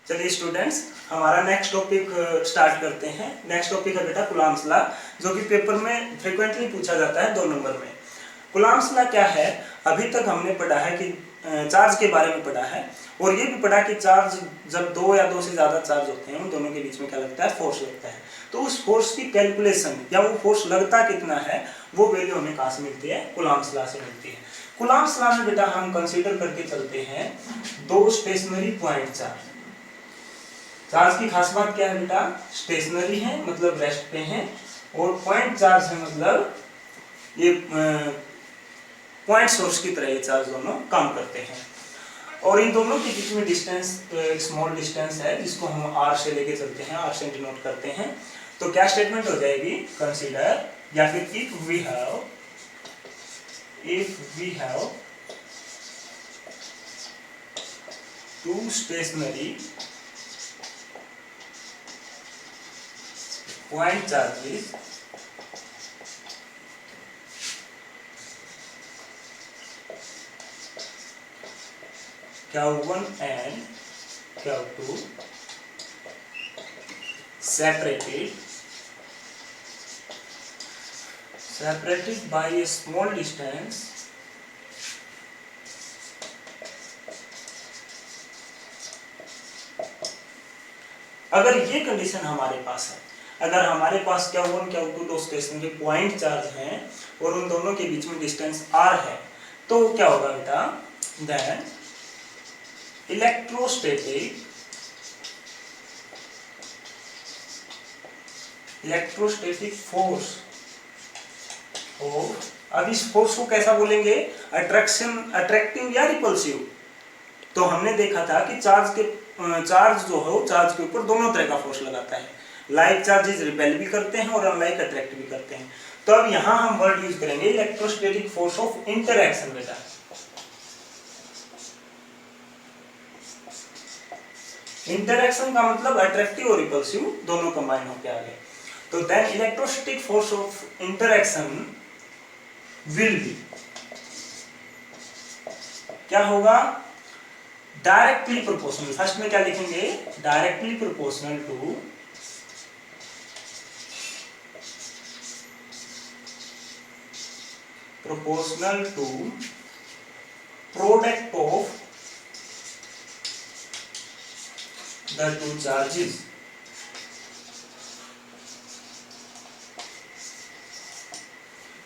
चलिए स्टूडेंट्स, हमारा next topic start करते हैं। नेक्स्ट टॉपिक है बेटा कूलम्ब्स लॉ, जो कि पेपर में फ्रिक्वेंटली पूछा जाता है 2 नंबर में। कूलम्ब्स लॉ क्या है? अभी तक हमने पढ़ा है कि चार्ज के बारे में पढ़ा है, और ये भी पढ़ा कि चार्ज जब 2 या 2 से ज़्यादा चार्ज होते हैं उन दोनों के बीच में क्या लगता है? फोर्स लगता है। तो उस फोर्स की कैलकुलेशन या वो फोर्स लगता कितना है, वो वैल्यू हमें कहाँ से मिलती है? कूलम्ब्स लॉ से मिलती है। कूलम्ब्स लॉ में बेटा हम कंसीडर करके चलते हैं 2 स्टेशनरी पॉइंट चार्ज। चार्ज की खास बात क्या है बेटा? स्टेशनरी है मतलब रेस्ट पे है, और पॉइंट चार्ज है मतलब ये पॉइंट सोर्स की तरह ये चार्ज दोनों काम करते हैं। और इन दोनों के बीच में डिस्टेंस एक स्मॉल डिस्टेंस है जिसको हम आर से लेके चलते हैं, आर से डिनोट करते हैं। तो क्या स्टेटमेंट हो जाएगी? कंसीडर, या फिर if we have 2 stationary point charges Q1 and Q2 separated by a small distance अगर ये कंडीशन हमारे पास है, अगर हमारे पास Q1 Q2 दो स्टेशनरी पॉइंट चार्ज हैं और उन दोनों के बीच में डिस्टेंस r है, तो क्या होगा बेटा? देन इलेक्ट्रोस्टैटिक फोर्स ऑफ, अब इस फोर्स को कैसा बोलेंगे? अट्रैक्टिंग या रिपल्सिव। तो हमने देखा था कि चार्ज जो है चार्ज के ऊपर दोनों तरह का फोर्स लगाता है। लाइक चार्जेस रिपेल भी करते हैं और अनलाइक अट्रैक्ट भी करते हैं। तो अब यहां हम वर्ड यूज करेंगे इलेक्ट्रोस्टैटिक फोर्स ऑफ इंटरैक्शन बेटा। इंटरैक्शन का मतलब अट्रैक्टिव और रिपल्सिव दोनों कंबाइन होकर आ गए। तो then electrostatic force of interaction will be, क्या होगा? Directly proportional. फर्स्ट में क्या लिखेंगे? Directly proportional to product of the 2 charges।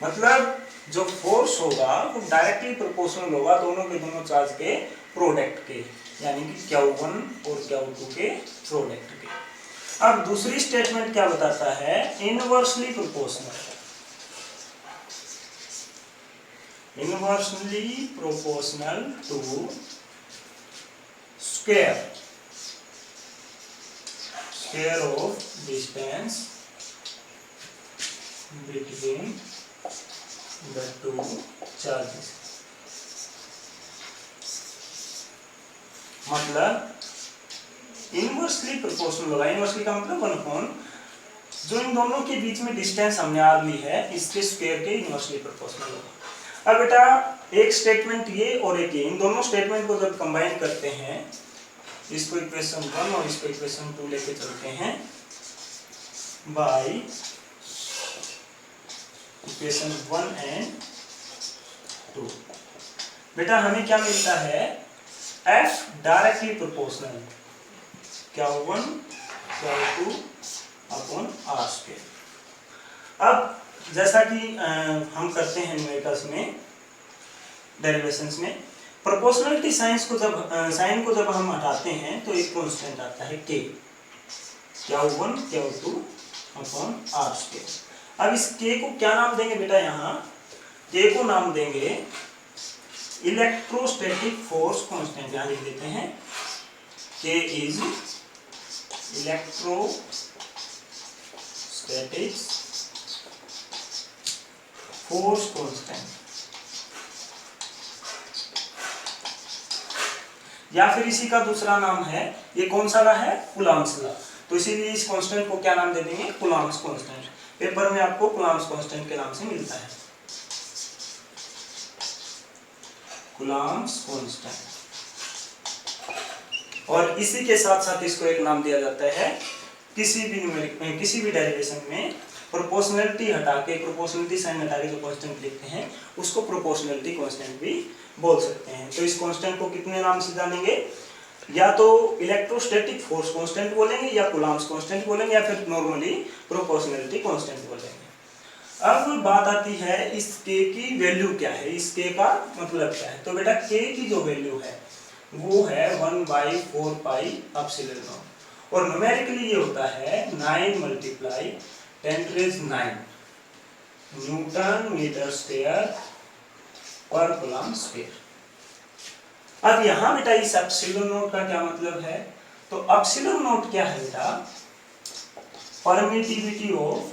मतलब जो फोर्स होगा वो डायरेक्टली प्रोपोर्शनल होगा दोनों के दोनों चार्ज के प्रोडक्ट के, यानी कि Q1 और Q2 के प्रोडक्ट के। अब दूसरी स्टेटमेंट क्या बताता है? Inversely proportional to square of distance between the 2 charges। मतलब इनवर्सली प्रोपोर्शनल होगा। इनवर्सली का मतलब 1/, जो इन दोनों के बीच में डिस्टेंस हमने आर ली है इसके स्क्वायर के इनवर्सली प्रोपोर्शनल होगा। अब बेटा एक स्टेटमेंट ये और एक ये, इन दोनों स्टेटमेंट को जब कंबाइन करते हैं, इसको इक्वेशन 1 और इसको इक्वेशन 2 लेके चलते हैं बाय इक्वेशन 1 एंड 2, बेटा हमें क्या मिलता है? F directly proportional Q1 Q2 upon R square. अब जैसा कि हम करते हैं न्यूमेरिकल्स में, डेरिवेशंस में, प्रोपोर्शनलिटी साइन को जब हम हटाते हैं तो एक कांस्टेंट आता है K, Q1 Q2 upon R square. अब इस K को क्या नाम देंगे बेटा? यहाँ K को नाम देंगे इलेक्ट्रोस्टैटिक फोर्स कांस्टेंट। यहाँ लिख देते हैं K is electrostatic force constant, या फिर इसी का दूसरा नाम है, ये कौन सा लॉ है? Coulomb's law. तो इसीलिए इस कांस्टेंट को क्या नाम दे देंगे? Coulomb's constant. पेपर में आपको कूलम्ब्स कांस्टेंट के नाम से मिलता है। Coulomb's constant. और इसी के साथ साथ इसको एक नाम दिया जाता है, किसी भी डेरिवेशन में प्रोपोर्शनलिटी हटा के, प्रोपोर्शनलिटी साइन हटा के जो कांस्टेंट लिखते हैं उसको प्रोपोर्शनलिटी कांस्टेंट भी बोल सकते हैं। तो इस कांस्टेंट को कितने नाम से जानेंगे, या तो इलेक्ट्रोस्टैटिक फोर्स कांस्टेंट बोलेंगे, या कूलम्ब्स कांस्टेंट बोलेंगे, या फिर नॉर्मली प्रोपोर्शनलिटी कांस्टेंट बोलेंगे। अब बात आती है इस k की वैल्यू क्या है, इस k का मतलब क्या है। तो बेटा k की जो वैल्यू है वो है 1/4 पाई एप्सिलॉन नॉट, और न्यूमेरिकली ये होता है 9 × 10⁹ न्यूटन मीटर स्क्वायर पर कूलम्ब स्क्वायर। अब यहाँ बेटा इस एप्सिलॉन नॉट का क्या मतलब है, तो एप्सिलॉन नॉट क्या है बेटा, permittivity of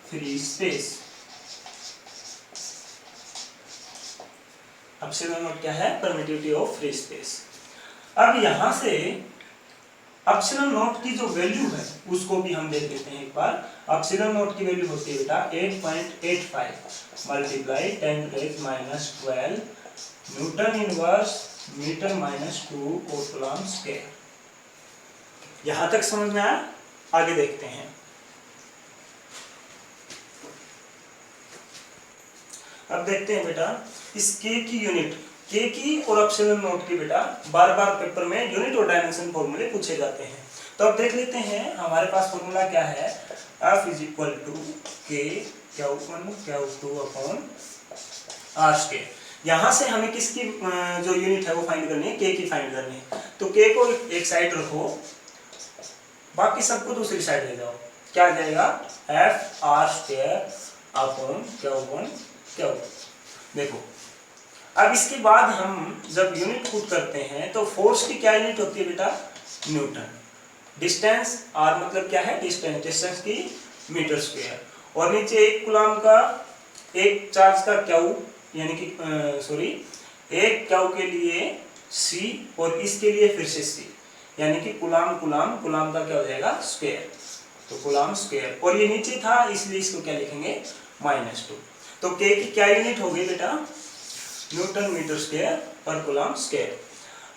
free space. Epsilon not क्या है, परमिटिविटी ऑफ फ्री स्पेस। अब यहां से एप्सिलॉन नॉट की जो वैल्यू है उसको भी हम देख लेते हैं एक बार। एप्सिलॉन नॉट की वैल्यू होती है बेटा 8.85 मल्टीप्लाई 10⁻⁻12 न्यूटन इनवर्स मीटर -2 और कूलम्ब स्क्वायर। यहां तक समझ में आया, आगे देखते हैं। अब देखते हैं बेटा इस k की यूनिट, k की और एप्सिलॉन नॉट की बेटा बार बार पेपर में यूनिट और डायमेंशन फॉर्मूले पूछे जाते हैं। तो अब देख लेते हैं हमारे पास फॉर्मूला क्या है, F = K Q1 Q2 r²। यहाँ से हमें किसकी जो यूनिट है वो फाइंड करनी है, k की फाइंड करनी है। तो k को एक साइड रखो, बाकी सबको दूसरी साइड ले जाओ, क्या आ जाएगा F r² Q1 Q2। देखो अब इसके बाद हम जब यूनिट पुट करते हैं तो फोर्स की क्या यूनिट होती है बेटा, न्यूटन। डिस्टेंस r मतलब क्या है, डिस्टेंस, डिस्टेंस की मीटर स्क्वायर, और नीचे एक कूलम्ब का, एक चार्ज का Q यानी कि एक Q के लिए C और इसके लिए फिर से C, यानी कि कूलम्ब का क्या हो जाएगा, स्क्वायर, तो कूलम्ब स्क्वायर। और ये नीचे था इसलिए इसको क्या लिखेंगे, -2। तो k की क्या यूनिट होगी बेटा, न्यूटन मीटर स्क्वायर पर कूलम्ब स्क्वायर।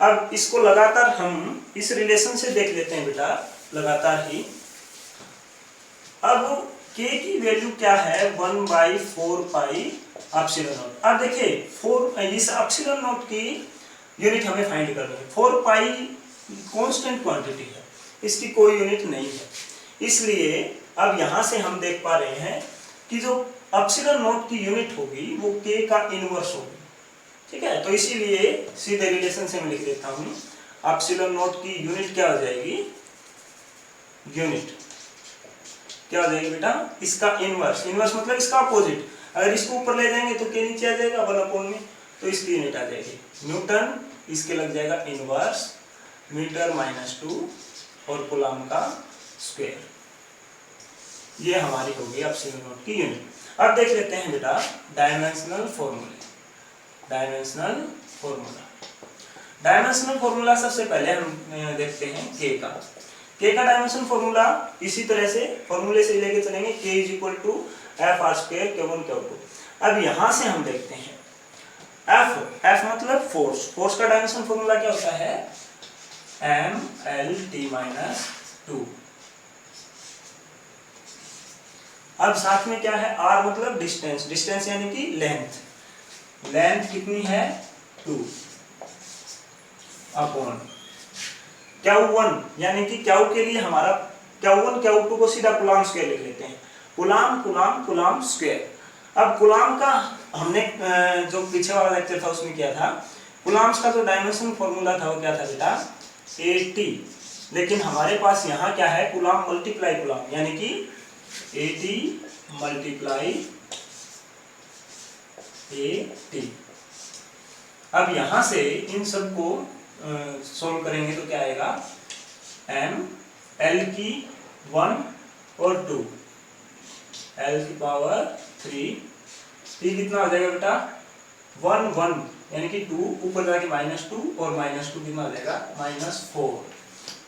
अब इसको लगातार हम इस रिलेशन से देख लेते हैं बेटा, लगातार ही। अब k की वैल्यू क्या है, 1/4 पाई एप्सिलॉन नॉट। अब देखिए इस एप्सिलॉन नॉट की यूनिट हमें फाइंड करनी है। 4 पाई कांस्टेंट क्वांटिटी है, इसकी कोई यूनिट नहीं है, इसलिए अब यहां से हम देख पा रहे हैं कि जो एप्सिलॉन नॉट की यूनिट होगी वो k का इनवर्स होगी, ठीक है। तो इसीलिए सीधे रिलेशन से मैं लिख देता हूं, एप्सिलॉन नॉट की यूनिट क्या हो जाएगी, यूनिट क्या हो जाएगी बेटा, इसका इनवर्स, इनवर्स मतलब इसका अपोजिट। अगर इसको ऊपर ले जाएंगे तो k नीचे आ जाएगा 1/, में तो इसकी यूनिट आ जाएगी न्यूटन, इसके लग जाएगा इनवर्स मीटर -2 और कूलम्ब का स्क्वायर। ये हमारी होगी एप्सिलॉन नॉट की यूनिट। अब देख लेते हैं बेटा डायमेंशनल फॉर्मूले। डायमेंशनल फॉर्मूला सबसे पहले हम देखते हैं k का। k का डायमेंशन फॉर्मूला इसी तरह से फॉर्मूले से लेके चलेंगे, k = F r² Q1 Q2। अब यहाँ से हम देखते हैं F मतलब फोर्स का डायमेंशन फॉर्मूला क्या होता है, mLt-2। अब साथ में क्या है, r मतलब डिस्टेंस यानी कि लेंथ कितनी है, 2 अपॉन Q1 यानी कि Q के लिए हमारा Q1 Q2 को सीधा कूलम्ब स्क्वायर लिख लेते हैं, कूलम्ब स्क्वायर। अब कूलम्ब का हमने जो पीछे वाला लेक्चर था उसमें किया था, कूलम्ब्स का जो डायमेंशन फॉर्मूला था वो क्या था बेटा, AT। लेकिन हमारे पास यहाँ क्या है, कूलम्ब मल्टीप्लाई कूलम्ब, यानी कि AT मल्टीप्लाई AT। अब यहाँ से इन सब को सोल्व करेंगे तो क्या आएगा, m l की 1 और 2 l की पावर 3, t कितना हो जाएगा बेटा 1 यानी कि 2 ऊपर जाके -2 और -2 कितना हो जाएगा -4,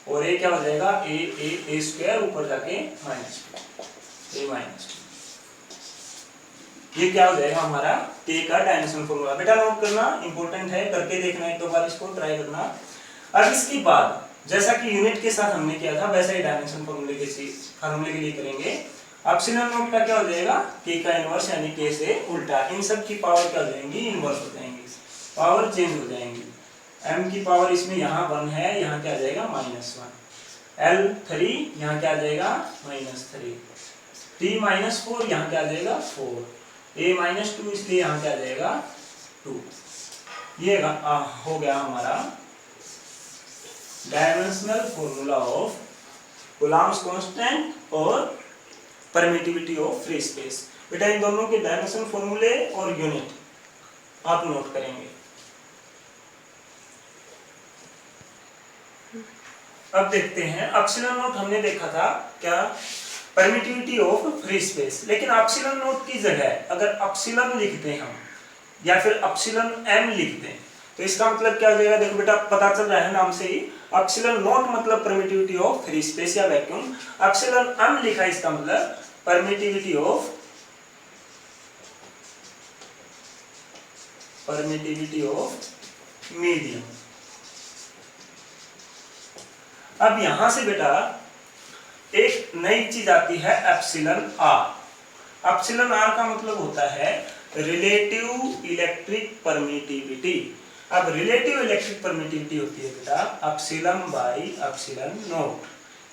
और a क्या हो जाएगा a² ऊपर जाके -2 a-2। ये क्या हो जाएगा हमारा के का डायमेंशन फॉर्मूला। बेटा नोट करना इंपॉर्टेंट है, करके देखना एक दो बार, इसको ट्राई करना। अब इसके बाद जैसा कि यूनिट के साथ हमने किया था वैसा ही डायमेंशन फॉर्मूले के लिए करेंगे। एप्सिलॉन नोट का क्या हो जाएगा के का इनवर्स यानी के से उल्टा, इन सब की पावर क्या हो जाएंगी इनवर्स हो जाएंगी, पावर चेंज हो जाएंगी। m की पावर इसमें यहाँ 1 है, यहाँ क्या आ जाएगा -1, l3 यहाँ क्या आ जाएगा -3, t -4 यहाँ क्या आ जाएगा 4, a -2 इसलिए यहाँ क्या आ जाएगा 2। ये हो गया हमारा dimensional formula of Coulomb's constant और परमिटिविटी ऑफ फ्री स्पेस। बेटा इन दोनों के डायमेंशन फॉर्मूले और यूनिट आप नोट करेंगे। अब देखते हैं एप्सिलॉन नोट हमने देखा था क्या परमिटिविटी ऑफ फ्री स्पेस, लेकिन एप्सिलॉन नोट की जगह अगर एप्सिलॉन लिखते हम या फिर एप्सिलॉन m लिखते हैं तो इसका मतलब क्या हो जाएगा। देखो बेटा पता चल रहा है नाम से ही, एप्सिलॉन नोट मतलब परमिटिविटी ऑफ फ्री स्पेस या वैक्यूम, एप्सिलॉन m लिखा इसका मतलब परमिटिविटी ऑफ मीडियम। अब यहां से बेटा एक नई चीज आती है एप्सिलॉन r। एप्सिलॉन r का मतलब होता है रिलेटिव इलेक्ट्रिक परमिटिविटी। अब रिलेटिव इलेक्ट्रिक परमिटिविटी होती है बेटा एप्सिलॉन बाई एप्सिलॉन नोट,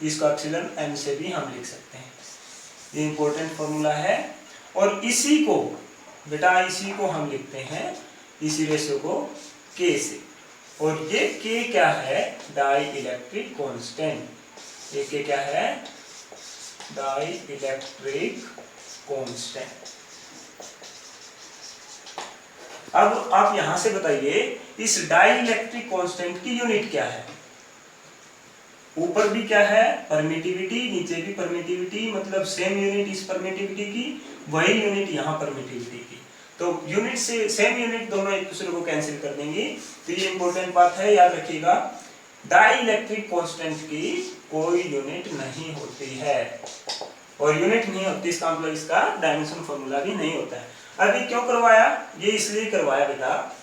इसको एप्सिलॉन m से भी हम लिख सकते हैं, ये इंपॉर्टेंट फॉर्मूला है। और इसी को बेटा इसी को हम लिखते हैं, इसी रेशियो को k से, और ये k क्या है डाई इलेक्ट्रिक कांस्टेंट। ये k क्या है डाई इलेक्ट्रिक कांस्टेंट। अब आप यहां से बताइए इस डाई इलेक्ट्रिक कांस्टेंट की यूनिट क्या है। ऊपर भी क्या है परमिटिविटी, नीचे भी परमिटिविटी, मतलब सेम यूनिट इस परमिटिविटी की, वही यूनिट यहाँ परमिटिविटी की। तो यूनिट से सेम यूनिट दोनों एक दूसरे को कैंसिल कर देंगी। तो ये इंपॉर्टेंट बात है, याद रखिएगा डाई इलेक्ट्रिक कांस्टेंट की कोई यूनिट नहीं होती है, और यूनिट नहीं होती इसका मतलब इसका डायमेंशन फॉर्मूला भी नहीं होता है। अभी क्यों करवाया, ये इसलिए करवाया बेटा,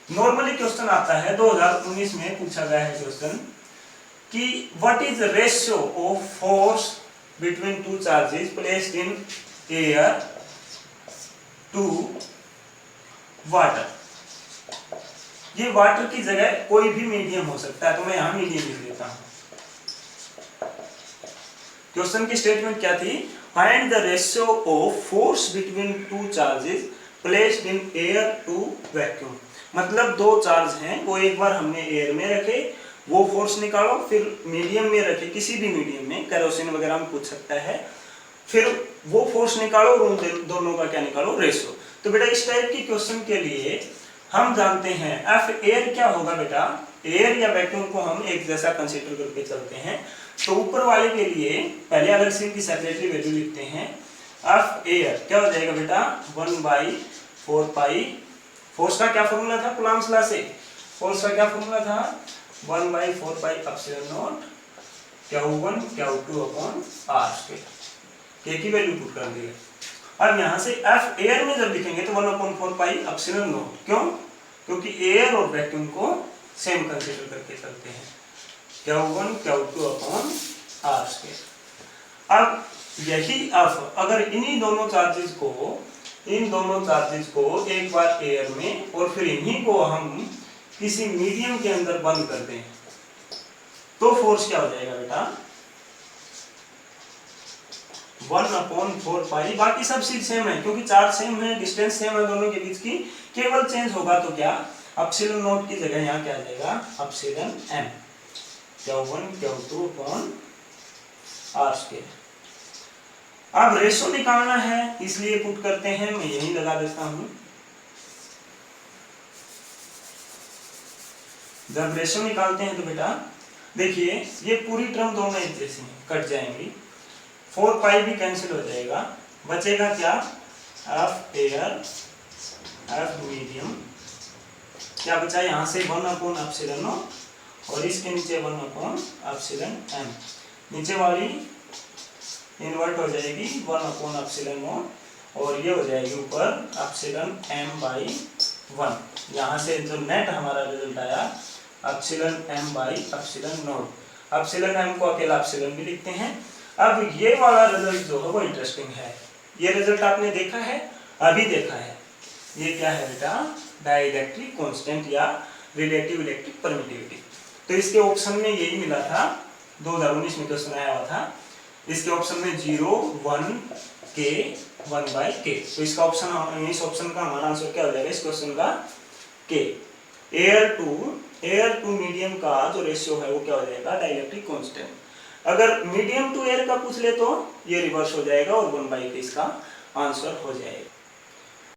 नॉर्मली क्वेश्चन आता है 2019 में पूछा गया है क्वेश्चन कि what is the ratio of force between two charges placed in air to water. ये वाटर की जगह कोई भी मीडियम हो सकता है, तो मैं यहां मीडियम लिख देता हूं। क्वेश्चन की स्टेटमेंट क्या थी, find the ratio of force between two charges placed in air to vacuum. मतलब दो चार्ज हैं, वो एक बार हमने एयर में रखे, वो फोर्स निकालो, फिर मीडियम में रखे, किसी भी मीडियम में केरोसिन वगैरह में पूछ सकता है, फिर वो फोर्स निकालो और उन दोनों का क्या निकालो रेशियो। तो बेटा इस टाइप की क्वेश्चन के लिए हम जानते हैं एफ एयर क्या होगा बेटा, एयर या वैक्यूम को हम एक जैसा कंसीडर करके चलते हैं। तो ऊपर वाले के लिए पहले अलग से इनकी सेपरेटली वैल्यू लिखते हैं। एफ एयर क्या हो जाएगा बेटा 1/4 पाई, फोर्स का क्या फॉर्मूला था कूलम्ब्स लॉ से, फोर्स का क्या फॉर्मूला था 1/4 pi epsilon not Q1 Q2 upon r square, के की वैल्यू पुट कर दी है। अब यहाँ से एफ एयर में जब लिखेंगे तो 1/4 पाई एप्सिलॉन नॉट, क्यों, क्योंकि एयर और वैक्यूम को सेम कंसीडर करके चलते हैं, Q1 Q2 upon r square. अब यही एफ अगर इन दोनों चार्जेस को एक बार एयर में और फिर इन्हीं को हम किसी मीडियम के अंदर बंद कर दें तो फोर्स क्या हो जाएगा बेटा 1/4 पाई। बाकी सब चीज सेम है क्योंकि चार्ज सेम है, डिस्टेंस सेम है दोनों के बीच की, केवल चेंज होगा तो क्या एप्सिलॉन नॉट की जगह यहाँ क्या आ जाएगा epsilon m Q1 Q2 upon r square. अब रेशो निकालना है इसलिए पुट करते हैं, मैं यही लगा देता हूं। जब रेशो निकालते हैं तो बेटा देखिए ये पूरी टर्म दोनों एक जैसी हैं, कट जाएंगी, 4 पाई भी कैंसिल हो जाएगा, बचेगा क्या एफ एयर एफ मीडियम, क्या बचा यहाँ से 1/एप्सिलॉन नॉट और इसके नीचे 1/एप्सिलॉन m, नीचे वाली इन्वर्ट हो जाएगी 1/एप्सिलॉन नॉट और ये हो जाएगी ऊपर एप्सिलॉन m/1। यहाँ से जो नेट हमारा रिजल्ट आया एप्सिलॉन m/एप्सिलॉन0। एप्सिलॉन m को अकेला एप्सिलॉन भी लिखते हैं। अब ये वाला रिजल्ट जो है वो इंटरेस्टिंग है। ये रिजल्ट आपने देखा है, अभी देखा है। ये क्या है बेटा, डाइलेक्ट्रिक कांस्टेंट या रिलेटिव इलेक्ट्रिक परमिटिविटी। तो इसके ऑप्शन में यही मिला था, 2019 में क्वेश्चन आया हुआ था। इसके ऑप्शन में 0, 1, k, 1/k। तो इसका ऑप्शन, इस ऑप्शन का हमारा आंसर क्या हो जाएगा इस क्वेश्चन का, k। एयर टू मीडियम का जो रेशियो है वो क्या हो जाएगा, डाइलेक्ट्रिक कांस्टेंट। अगर मीडियम टू एयर का पूछ ले तो ये रिवर्स हो जाएगा और 1/k इसका आंसर हो जाएगा।